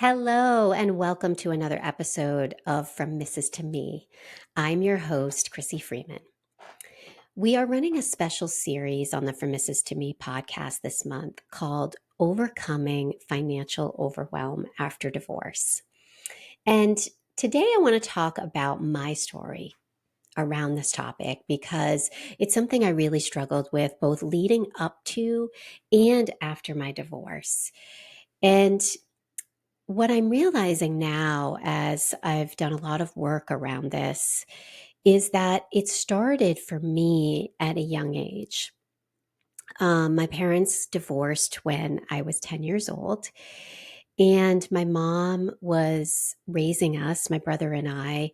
Hello, and welcome to another episode of From Mrs. to Me. I'm your host, Crissy Freeman. We are running a special series on the From Mrs. to Me podcast this month called Overcoming Financial Overwhelm After Divorce. And today I want to talk about my story around this topic because it's something I really struggled with both leading up to and after my divorce. And what I'm realizing now, as I've done a lot of work around this, is that it started for me at a young age. My parents divorced when I was 10 years old, and my mom was raising us, my brother and I.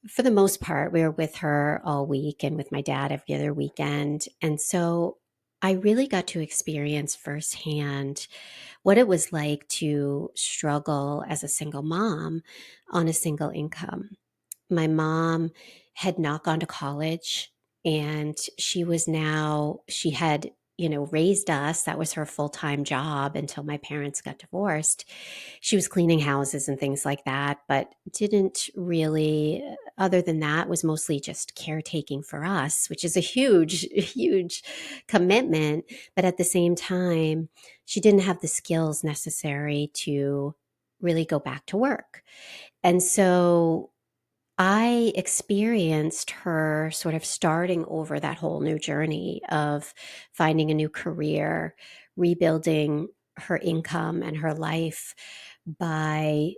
For the most part, we were with her all week and with my dad every other weekend. And so I really got to experience firsthand what it was like to struggle as a single mom on a single income. My mom had not gone to college, and she had, raised us. That was her full-time job until my parents got divorced. She was cleaning houses and things like that, but didn't really, other than that, was mostly just caretaking for us, which is a huge, huge commitment. But at the same time, she didn't have the skills necessary to really go back to work. And so I experienced her sort of starting over that whole new journey of finding a new career, rebuilding her income and her life by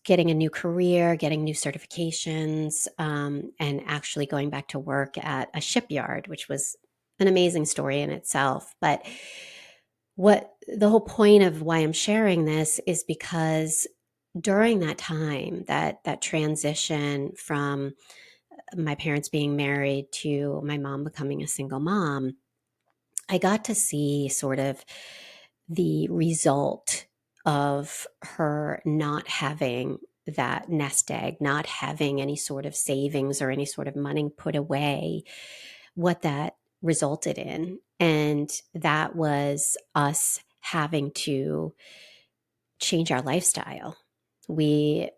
getting a new career, getting new certifications, and actually going back to work at a shipyard, which was an amazing story in itself. But what the whole point of why I'm sharing this is because during that time, that transition from my parents being married to my mom becoming a single mom, I got to see sort of the result of her not having that nest egg, not having any sort of savings or any sort of money put away, what that resulted in. And that was us having to change our lifestyle. We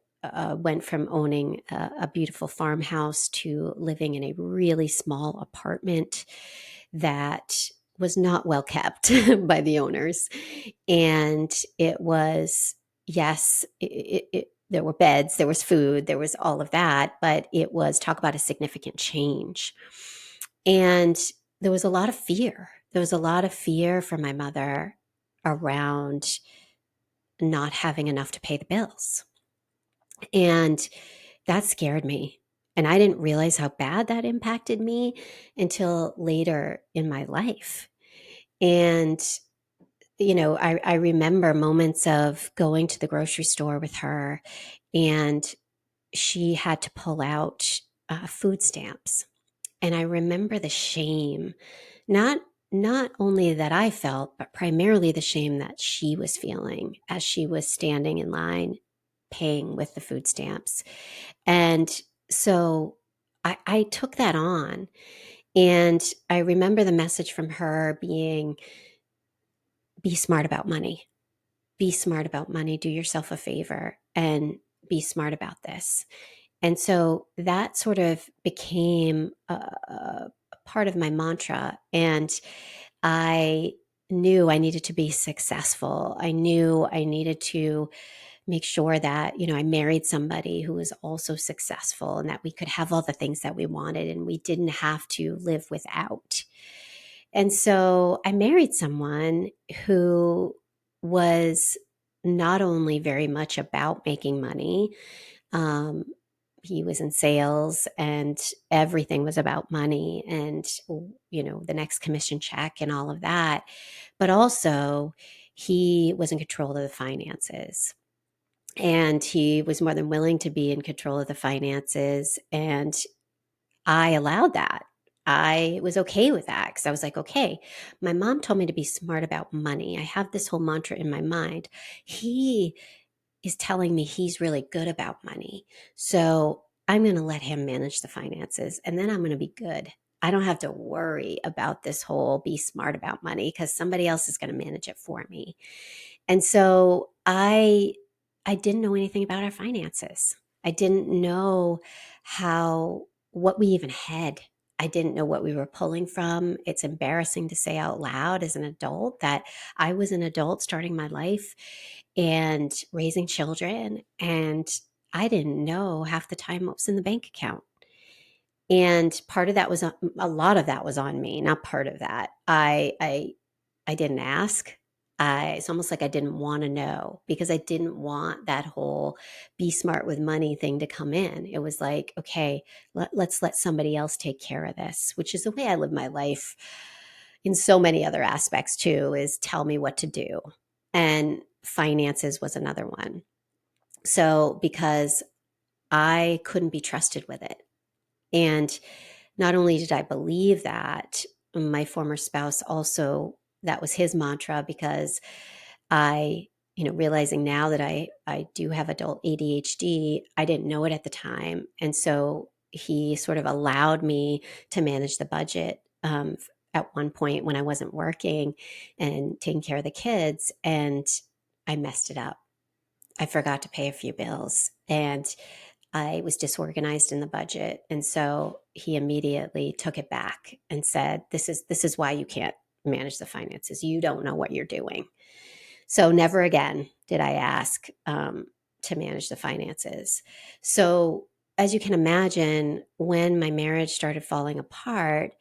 went from owning a beautiful farmhouse to living in a really small apartment that was not well kept by the owners. And it was, yes, there were beds, there was food, there was all of that, but it was, talk about a significant change. And there was a lot of fear. There was a lot of fear from my mother around not having enough to pay the bills. And that scared me. And I didn't realize how bad that impacted me until later in my life. And, I remember moments of going to the grocery store with her, and she had to pull out food stamps. And I remember the shame, not not only that I felt, but primarily the shame that she was feeling as she was standing in line paying with the food stamps. And so I took that on. And I remember the message from her being, be smart about money. Be smart about money. Do yourself a favor and be smart about this. And so that sort of became a part of my mantra. And I knew I needed to be successful. I knew I needed to make sure that, I married somebody who was also successful and that we could have all the things that we wanted and we didn't have to live without. And so I married someone who was not only very much about making money, um, he was in sales and everything was about money and, the next commission check and all of that. But also, he was in control of the finances. And he was more than willing to be in control of the finances. And I allowed that. I was okay with that because I was like, okay, my mom told me to be smart about money. I have this whole mantra in my mind. He is telling me he's really good about money. So I'm going to let him manage the finances and then I'm going to be good. I don't have to worry about this whole be smart about money because somebody else is going to manage it for me. And so I didn't know anything about our finances. I didn't know how what we even had. I didn't know what we were pulling from. It's embarrassing to say out loud as an adult that I was an adult starting my life and raising children, and I didn't know half the time what was in the bank account. And part of that was a lot of that was on me, not part of that. I didn't ask. It's almost like I didn't want to know because I didn't want that whole be smart with money thing to come in. It was like, okay, let's let somebody else take care of this, which is the way I live my life in so many other aspects too, is tell me what to do. And finances was another one. So because I couldn't be trusted with it. And not only did I believe that, my former spouse also, that was his mantra because I, realizing now that I do have adult ADHD, I didn't know it at the time. And so he sort of allowed me to manage the budget at one point when I wasn't working and taking care of the kids. And I messed it up. I forgot to pay a few bills and I was disorganized in the budget. And so he immediately took it back and said, this is why you can't manage the finances. You don't know what you're doing. So never again did I ask to manage the finances. So as you can imagine, when my marriage started falling apart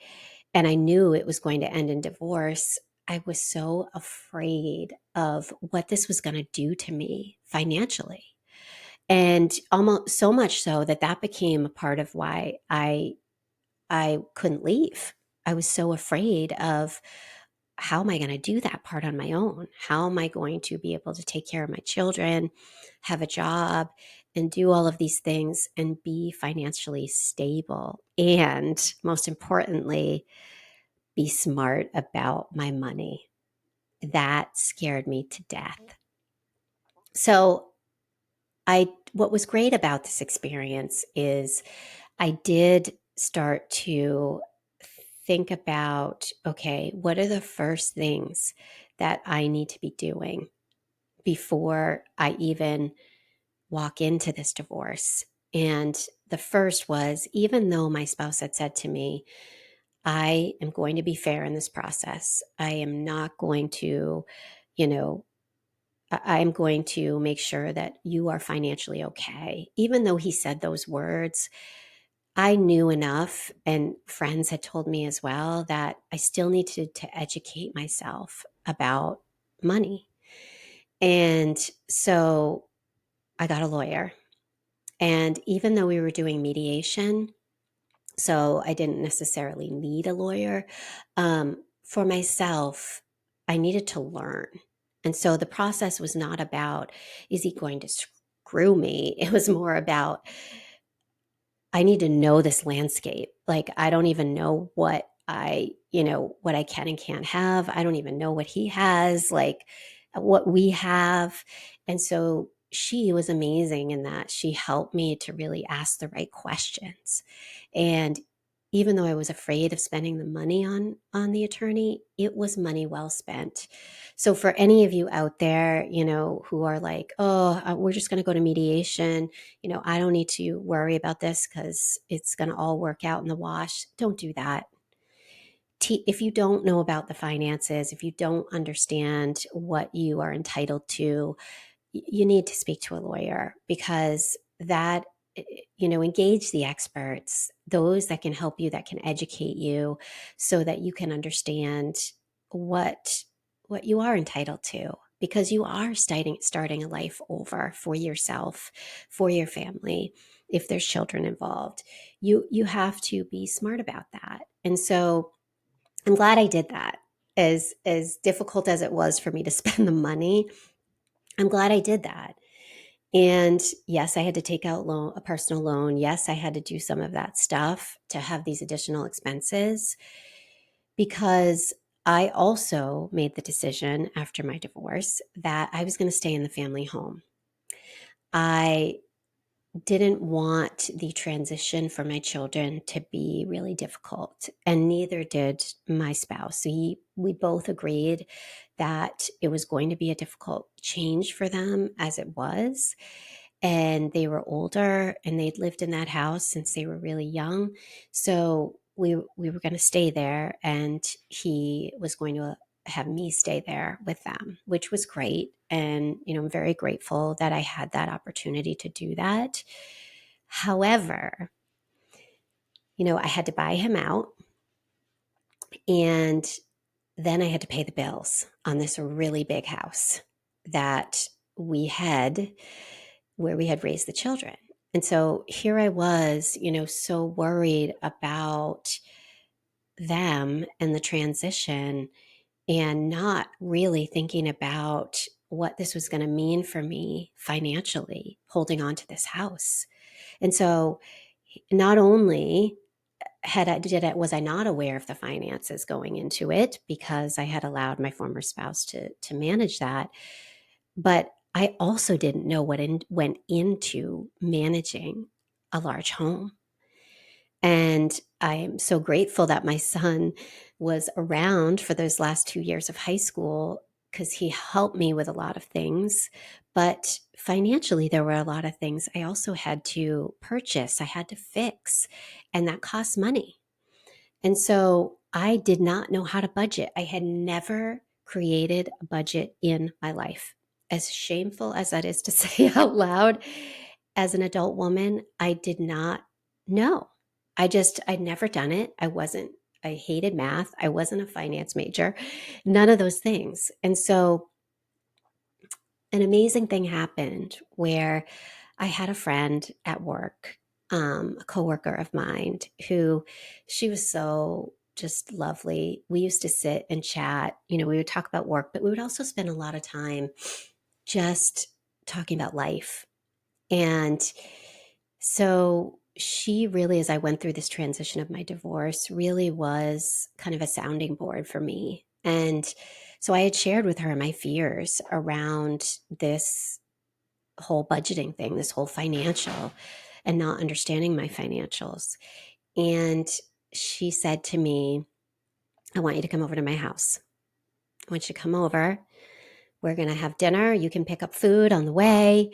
and I knew it was going to end in divorce, I was so afraid of what this was going to do to me financially. And almost so much so that that became a part of why I couldn't leave. I was so afraid of how am I going to do that part on my own? How am I going to be able to take care of my children, have a job, and do all of these things and be financially stable? And most importantly, be smart about my money. That scared me to death. So what was great about this experience is I did start to think about, okay, what are the first things that I need to be doing before I even walk into this divorce? And the first was, even though my spouse had said to me, I am going to be fair in this process. I am not going to, you know, I'm going to make sure that you are financially okay. Even though he said those words, I knew enough, and friends had told me as well, that I still needed to educate myself about money. And so I got a lawyer. And even though we were doing mediation, so I didn't necessarily need a lawyer, for myself, I needed to learn. And so the process was not about, is he going to screw me? It was more about, I need to know this landscape. Like, I don't even know what I can and can't have. I don't even know what he has, like what we have. And so she was amazing in that she helped me to really ask the right questions. And even though I was afraid of spending the money on the attorney, it was money well spent. So for any of you out there, who are like, oh, we're just going to go to mediation, I don't need to worry about this because it's going to all work out in the wash. Don't do that. If you don't know about the finances, if you don't understand what you are entitled to, you need to speak to a lawyer because that, engage the experts, those that can help you, that can educate you so that you can understand what what you are entitled to, because you are starting a life over for yourself, for your family. If there's children involved, you have to be smart about that. And so I'm glad I did that. As difficult as it was for me to spend the money, I'm glad I did that. And yes, I had to take out a personal loan. Yes, I had to do some of that stuff to have these additional expenses, because I also made the decision after my divorce that I was going to stay in the family home. I didn't want the transition for my children to be really difficult, and neither did my spouse. We both agreed that it was going to be a difficult change for them, as it was. And they were older and they'd lived in that house since they were really young. So we were going to stay there, and he was going to have me stay there with them, which was great. And, I'm very grateful that I had that opportunity to do that. However, I had to buy him out, and then I had to pay the bills on this really big house that we had, where we had raised the children. And so here I was, so worried about them and the transition, and not really thinking about what this was going to mean for me financially, holding on to this house. And so not only was I not aware of the finances going into it, because I had allowed my former spouse to manage that, but I also didn't know what went into managing a large home. And I'm so grateful that my son was around for those last 2 years of high school, because he helped me with a lot of things. But financially, there were a lot of things I also had to purchase, I had to fix, and that cost money. And so I did not know how to budget. I had never created a budget in my life. As shameful as that is to say out loud, as an adult woman, I did not know. I'd never done it. I hated math. I wasn't a finance major, none of those things. And so an amazing thing happened where I had a friend at work, a coworker of mine, who, she was so just lovely. We used to sit and chat. We would talk about work, but we would also spend a lot of time just talking about life. And so she really, as I went through this transition of my divorce, really was kind of a sounding board for me. And so I had shared with her my fears around this whole budgeting thing, this whole financial, and not understanding my financials. And she said to me, I want you to come over to my house. I want you to come over. We're going to have dinner. You can pick up food on the way.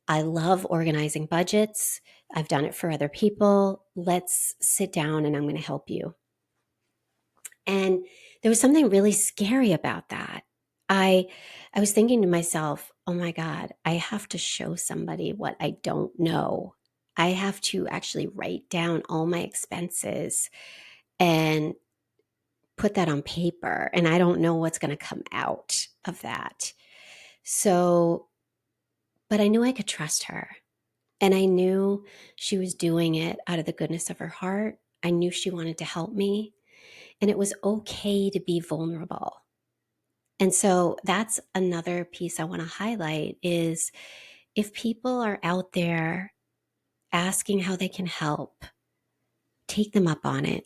I love organizing budgets. I've done it for other people. Let's sit down and I'm going to help you. And there was something really scary about that. I was thinking to myself, oh my God, I have to show somebody what I don't know. I have to actually write down all my expenses and put that on paper. And I don't know what's going to come out of that. So, but I knew I could trust her. And I knew she was doing it out of the goodness of her heart. I knew she wanted to help me. And it was okay to be vulnerable. And so that's another piece I want to highlight is, if people are out there asking how they can help, take them up on it.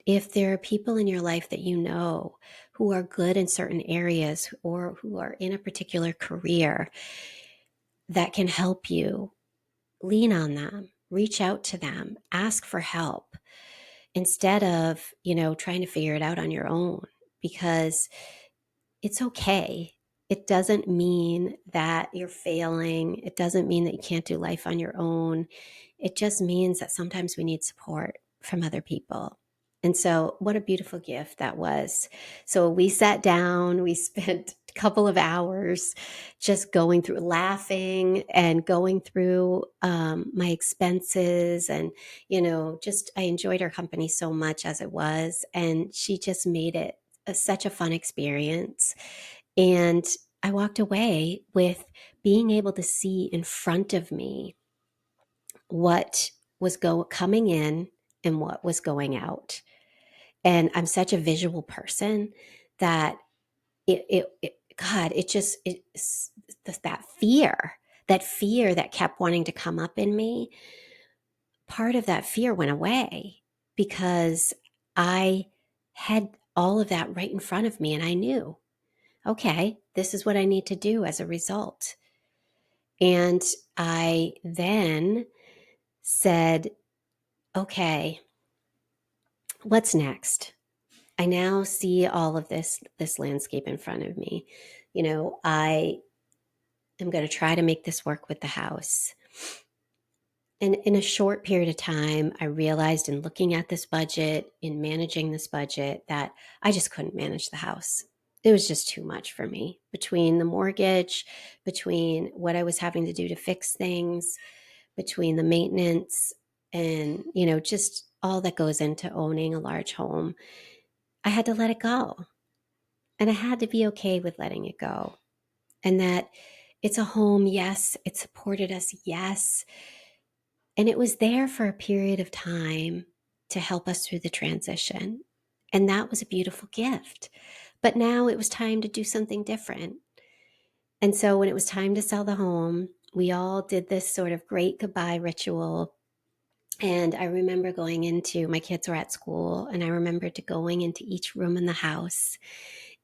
If there are people in your life that you know who are good in certain areas, or who are in a particular career that can help you, lean on them, reach out to them, ask for help, instead of, trying to figure it out on your own, because it's okay. It doesn't mean that you're failing. It doesn't mean that you can't do life on your own. It just means that sometimes we need support from other people. And so, what a beautiful gift that was. So, we sat down, we spent a couple of hours just going through, laughing and going through my expenses. And, just I enjoyed her company so much as it was. And she just made it such a fun experience. And I walked away with being able to see in front of me what was coming in and what was going out. And I'm such a visual person that God, it's that fear that kept wanting to come up in me. Part of that fear went away because I had all of that right in front of me, and I knew, okay, this is what I need to do as a result. And I then said, okay, what's next? I now see all of this landscape in front of me. I am going to try to make this work with the house. And in a short period of time, I realized in looking at this budget, in managing this budget, that I just couldn't manage the house. It was just too much for me between the mortgage, between what I was having to do to fix things, between the maintenance, and, just all that goes into owning a large home. I had to let it go. And I had to be okay with letting it go. And that it's a home, yes. It supported us, yes. And it was there for a period of time to help us through the transition. And that was a beautiful gift. But now it was time to do something different. And so when it was time to sell the home, we all did this sort of great goodbye ritual. And I remember my kids were at school, and I remembered going into each room in the house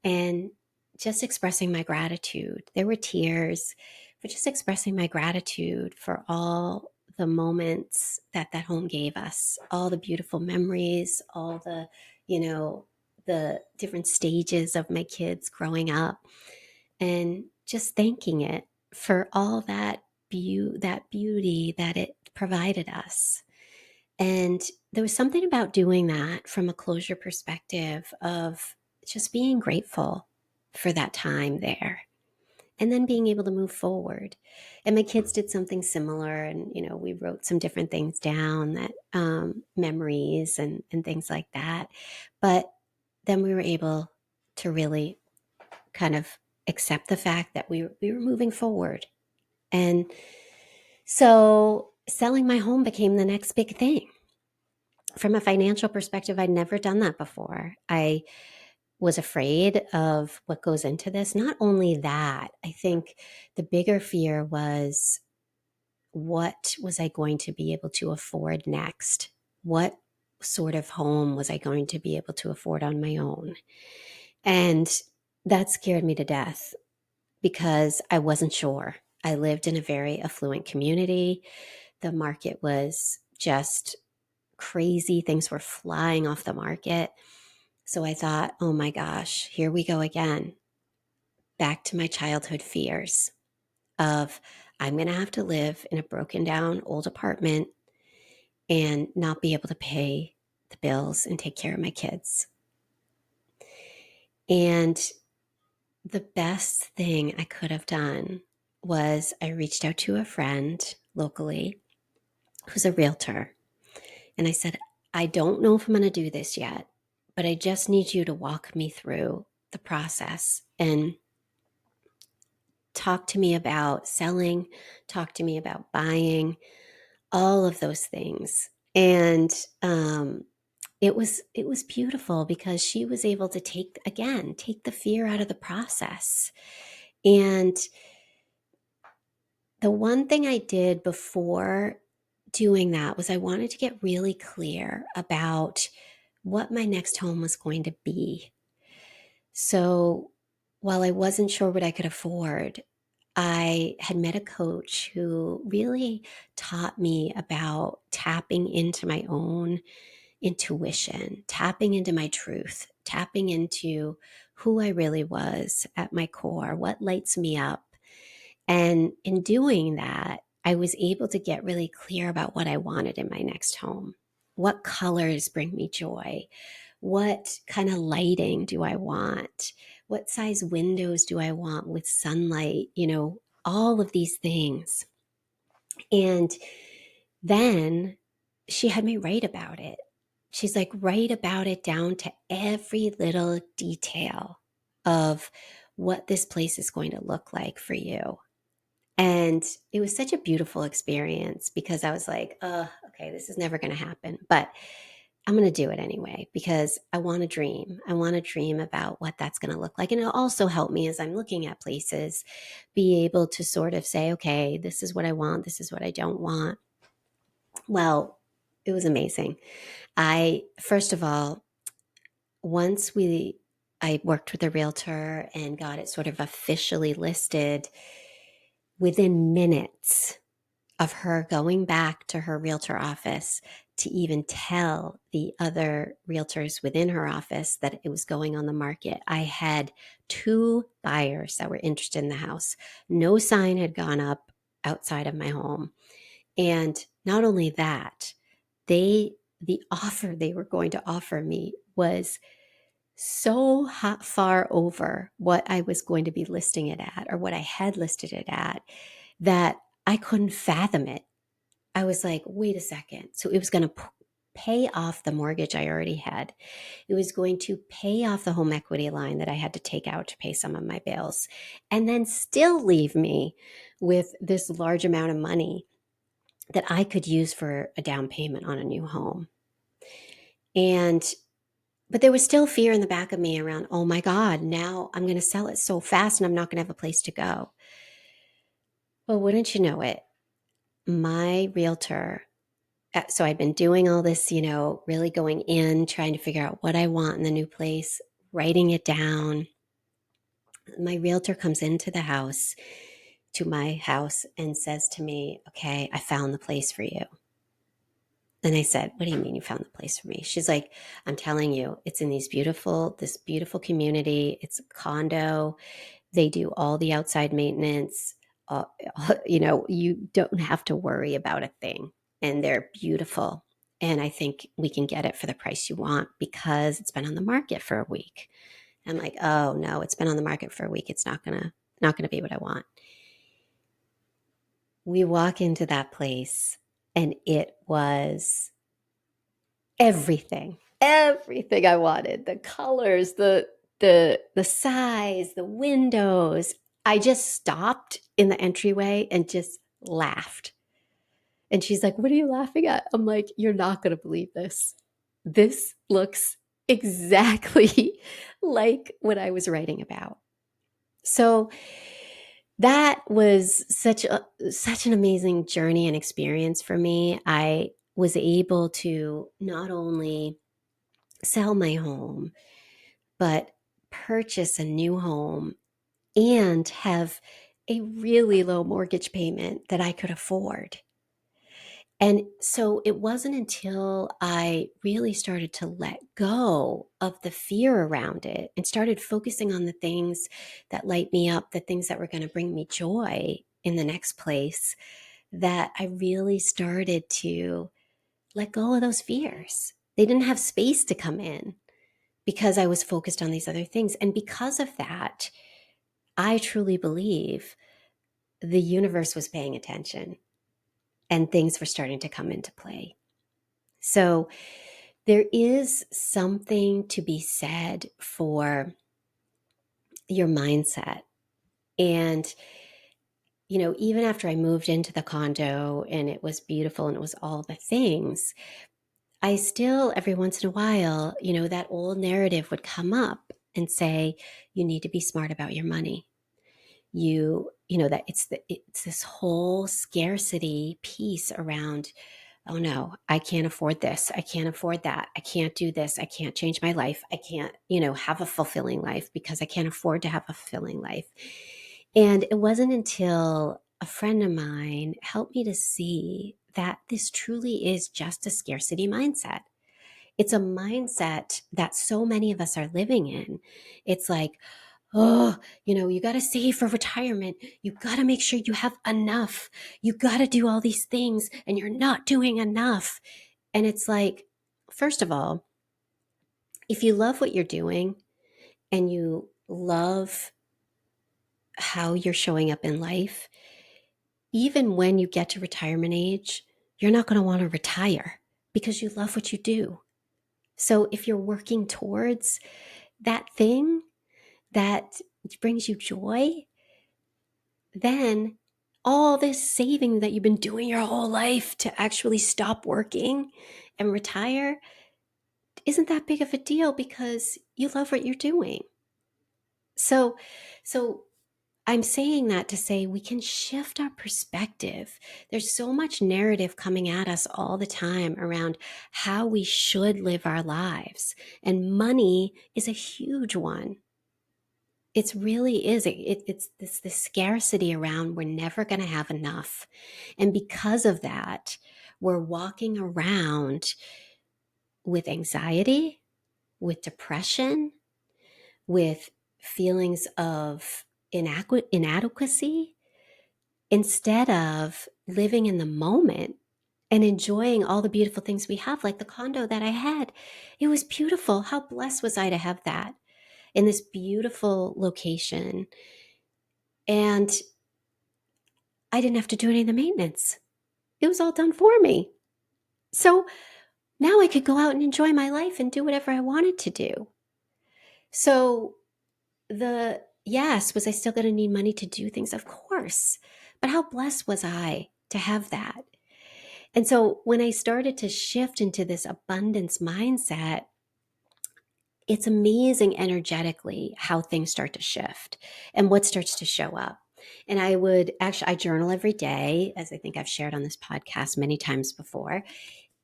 and just expressing my gratitude. There were tears, but just expressing my gratitude for all the moments that home gave us, all the beautiful memories, all the different stages of my kids growing up, and just thanking it for all that beauty that it provided us. And there was something about doing that from a closure perspective of just being grateful for that time there and then being able to move forward. And my kids did something similar. And, we wrote some different things down, that memories and things like that. But then we were able to really kind of accept the fact that we were moving forward. And so selling my home became the next big thing. From a financial perspective, I'd never done that before. I was afraid of what goes into this. Not only that, I think the bigger fear was, what was I going to be able to afford next? What sort of home was I going to be able to afford on my own? And that scared me to death because I wasn't sure. I lived in a very affluent community. The market was just crazy. Things were flying off the market. So I thought, oh my gosh, here we go again. Back to my childhood fears of, I'm going to have to live in a broken down old apartment and not be able to pay the bills and take care of my kids. And the best thing I could have done was I reached out to a friend locally who's a realtor. And I said, I don't know if I'm going to do this yet, but I just need you to walk me through the process and talk to me about selling, talk to me about buying, all of those things. And it was beautiful because she was able to take the fear out of the process. And the one thing I did before doing that was I wanted to get really clear about what my next home was going to be. So while I wasn't sure what I could afford, I had met a coach who really taught me about tapping into my own intuition, tapping into my truth, tapping into who I really was at my core, what lights me up. And in doing that, I was able to get really clear about what I wanted in my next home. What colors bring me joy? What kind of lighting do I want? What size windows do I want with sunlight? All of these things. And then she had me write about it. She's like, write about it down to every little detail of what this place is going to look like for you. And it was such a beautiful experience because I was like, okay, this is never going to happen. But I'm going to do it anyway because I want to dream. I want to dream about what that's going to look like. And it'll also help me as I'm looking at places be able to sort of say, okay, this is what I want. This is what I don't want. Well, it was amazing. First of all, once I worked with a realtor and got it sort of officially listed, within minutes of her going back to her realtor office to even tell the other realtors within her office that it was going on the market, I had 2 buyers that were interested in the house. No sign had gone up outside of my home. And not only that, the offer they were going to offer me was so far over what I was going to be listing it at, or what I had listed it at, that I couldn't fathom it. I was like, wait a second. So it was going to pay off the mortgage I already had. It was going to pay off the home equity line that I had to take out to pay some of my bills, and then still leave me with this large amount of money that I could use for a down payment on a new home. But there was still fear in the back of me around, oh my God, now I'm going to sell it so fast and I'm not going to have a place to go. Well, wouldn't you know it, my realtor, so I'd been doing all this, really going in, trying to figure out what I want in the new place, writing it down. My realtor comes into the house, to my house, and says to me, okay, I found the place for you. And I said, what do you mean you found the place for me? She's like, I'm telling you, it's in this beautiful community. It's a condo. They do all the outside maintenance. You don't have to worry about a thing. And they're beautiful. And I think we can get it for the price you want because it's been on the market for a week. I'm like, oh no, it's been on the market for a week. It's not gonna be what I want. We walk into that place and it was everything I wanted. The colors, the size, the windows. I just stopped in the entryway and just laughed. And she's like, what are you laughing at? I'm like, you're not going to believe this. This looks exactly like what I was writing about. So that was such an amazing journey and experience for me. I was able to not only sell my home, but purchase a new home and have a really low mortgage payment that I could afford. And so it wasn't until I really started to let go of the fear around it and started focusing on the things that light me up, the things that were going to bring me joy in the next place, that I really started to let go of those fears. They didn't have space to come in because I was focused on these other things. And because of that, I truly believe the universe was paying attention and things were starting to come into play. So there is something to be said for your mindset. And, even after I moved into the condo and it was beautiful and it was all the things, I still, every once in a while, that old narrative would come up and say, you need to be smart about your money. That it's this whole scarcity piece around, oh no, I can't afford this, I can't afford that, I can't do this, I can't change my life, I can't have a fulfilling life because I can't afford to have a fulfilling life. And it wasn't until a friend of mine helped me to see that this truly is just a scarcity mindset. It's a mindset that so many of us are living in. It's like, oh, you got to save for retirement. You got to make sure you have enough. You got to do all these things and you're not doing enough. And it's like, first of all, if you love what you're doing and you love how you're showing up in life, even when you get to retirement age, you're not going to want to retire because you love what you do. So if you're working towards that thing that brings you joy, then all this saving that you've been doing your whole life to actually stop working and retire isn't that big of a deal because you love what you're doing. So I'm saying that to say we can shift our perspective. There's so much narrative coming at us all the time around how we should live our lives, and money is a huge one. It really is. It's this scarcity around we're never going to have enough. And because of that, we're walking around with anxiety, with depression, with feelings of inadequacy, instead of living in the moment and enjoying all the beautiful things we have, like the condo that I had. It was beautiful. How blessed was I to have that in this beautiful location? And I didn't have to do any of the maintenance. It was all done for me. So now I could go out and enjoy my life and do whatever I wanted to do. So yes, was I still going to need money to do things? Of course. But how blessed was I to have that? And so when I started to shift into this abundance mindset, it's amazing energetically how things start to shift and what starts to show up. And I journal every day, as I think I've shared on this podcast many times before.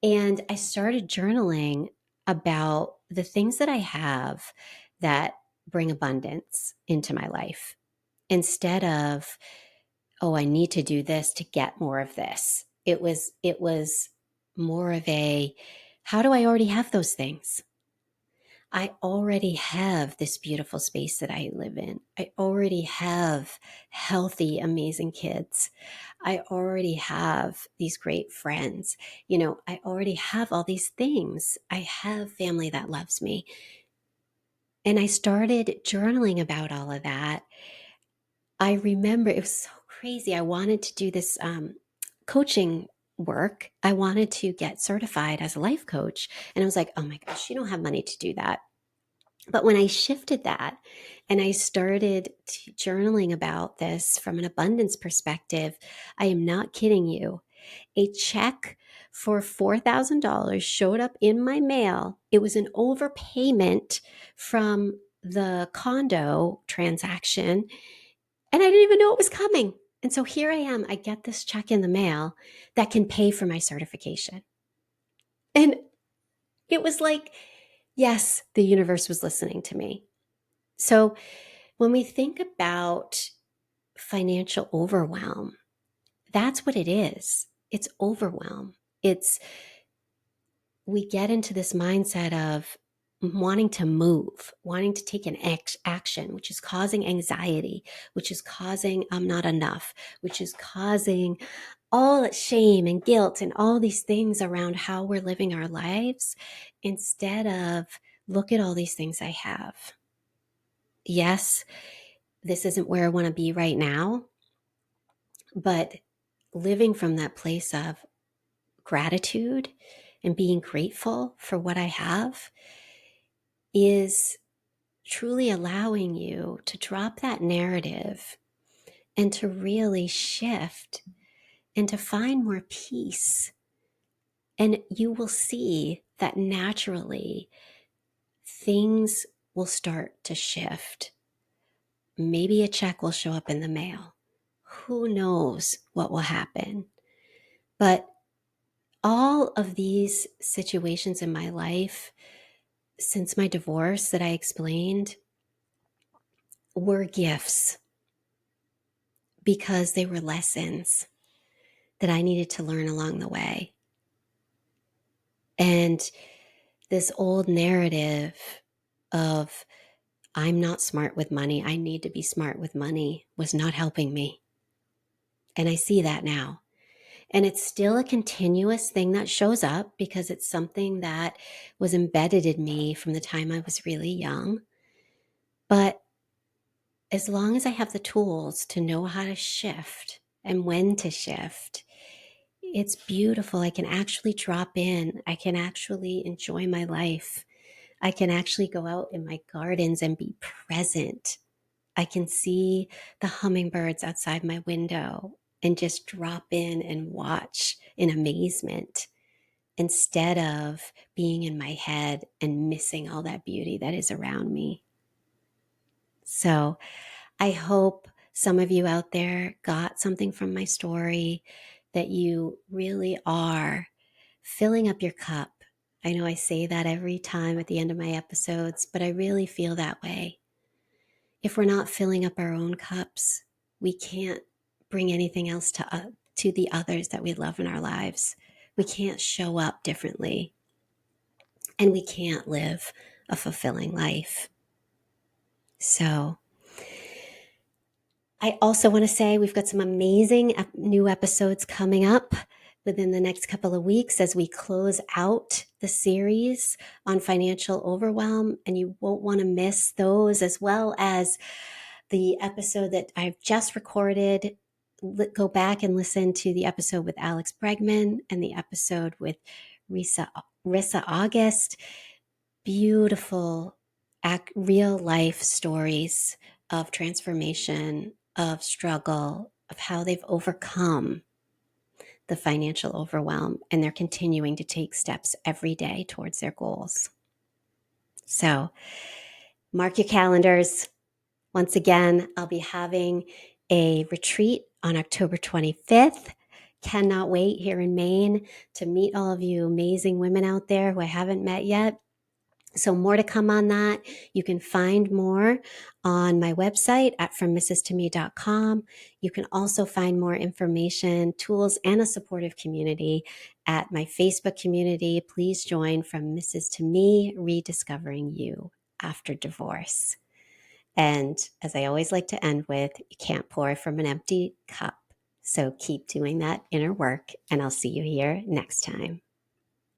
And I started journaling about the things that I have that bring abundance into my life instead of, oh, I need to do this to get more of this. It was more of a, how do I already have those things? I already have this beautiful space that I live in. I already have healthy, amazing kids. I already have these great friends. I already have all these things. I have family that loves me. And I started journaling about all of that. I remember it was so crazy. I wanted to do this coaching work. I wanted to get certified as a life coach. And I was like, oh my gosh, you don't have money to do that. But when I shifted that and I started journaling about this from an abundance perspective, I am not kidding you. A check for $4,000 showed up in my mail. It was an overpayment from the condo transaction, and I didn't even know it was coming. And so here I am. I get this check in the mail that can pay for my certification. And it was like, yes, the universe was listening to me. So when we think about financial overwhelm, that's what it is. It's overwhelm. We get into this mindset of wanting to move, wanting to take an action, which is causing anxiety, which is causing I'm not enough, which is causing all that shame and guilt and all these things around how we're living our lives, instead of look at all these things I have. Yes, this isn't where I want to be right now, but living from that place of gratitude and being grateful for what I have is truly allowing you to drop that narrative and to really shift and to find more peace. And you will see that naturally things will start to shift. Maybe a check will show up in the mail. Who knows what will happen? But all of these situations in my life since my divorce that I explained were gifts because they were lessons that I needed to learn along the way. And this old narrative of I'm not smart with money, I need to be smart with money, was not helping me. And I see that now. And it's still a continuous thing that shows up because it's something that was embedded in me from the time I was really young. But as long as I have the tools to know how to shift and when to shift, it's beautiful. I can actually drop in. I can actually enjoy my life. I can actually go out in my gardens and be present. I can see the hummingbirds outside my window and just drop in and watch in amazement instead of being in my head and missing all that beauty that is around me. So I hope some of you out there got something from my story, that you really are filling up your cup. I know I say that every time at the end of my episodes, but I really feel that way. if we're not filling up our own cups, we can't bring anything else to the others that we love in our lives. We can't show up differently, and we can't live a fulfilling life. So I also want to say we've got some amazing new episodes coming up within the next couple of weeks as we close out the series on financial overwhelm, and you won't want to miss those, as well as the episode that I've just recorded. Go back and listen to the episode with Alex Bregman and the episode with Rissa August. Beautiful, real life stories of transformation, of struggle, of how they've overcome the financial overwhelm, and they're continuing to take steps every day towards their goals. So mark your calendars. Once again, I'll be having a retreat on October 25th. Cannot wait here in Maine to meet all of you amazing women out there who I haven't met yet. So more to come on that. You can find more on my website at FromMrsToMe.com. You can also find more information, tools, and a supportive community at my Facebook community. Please join From Mrs. to Me, Rediscovering You After Divorce. And as I always like to end with, you can't pour from an empty cup. So keep doing that inner work, and I'll see you here next time.